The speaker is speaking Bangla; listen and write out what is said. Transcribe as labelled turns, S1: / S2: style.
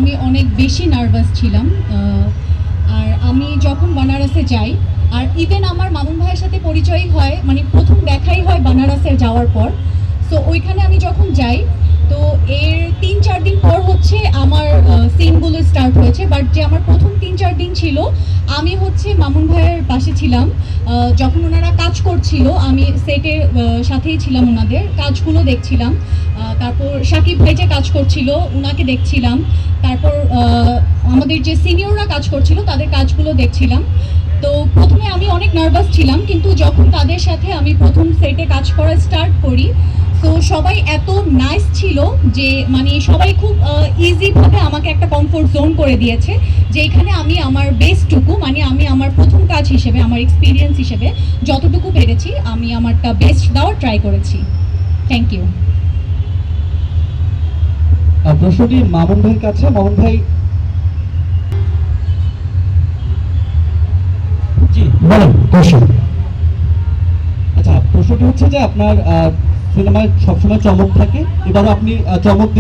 S1: আমি অনেক বেশি নার্ভাস ছিলাম। আর আমি যখন বানারসে যাই, আর ইভেন আমার মামুন ভাইয়ের সাথে পরিচয় হয়, মানে প্রথম দেখাই হয় বানারসে যাওয়ার পর। সো ওইখানে আমি যখন যাই, তো এর 3-4 দিন পর হচ্ছে আমার সিনগুলো স্টার্ট হয়েছে। বাট যে আমার প্রথম 3-4 দিন ছিল, আমি হচ্ছে মামুন ভাইয়ের পাশে ছিলাম। যখন ওনারা কাজ করছিল, আমি সেটের সাথেই ছিলাম, ওনাদের কাজগুলো দেখছিলাম। তারপর সাকিব ভাই যে কাজ করছিল, ওনাকে দেখছিলাম। তারপর আমাদের যে সিনিয়ররা কাজ করছিল, তাদের কাজগুলো দেখছিলাম। তো প্রথমে আমি অনেক নার্ভাস ছিলাম, কিন্তু যখন তাদের সাথে আমি প্রথম সেটে কাজ করা স্টার্ট করি, তো সবাই এত নাইস ছিল যে মানে সবাই খুব ইজিভাবে আমাকে একটা কমফোর্ট জোন করে দিয়েছে, যে এখানে আমি আমার বেস্টটুকু, মানে আমি আমার প্রথম কাজ হিসেবে, আমার এক্সপিরিয়েন্স হিসেবে যতটুকু পেরেছি, আমি আমারটা বেস্ট দেওয়ার ট্রাই করেছি। Thank you.
S2: প্রশ্নটি মামুন ভাইয়ের কাছে। মামুন ভাই, জি বলেন প্রশ্ন। আচ্ছা, প্রশ্নটি হচ্ছে যে আপনার সিনেমায় সবসময় চমক থাকে, এবারও আপনি চমক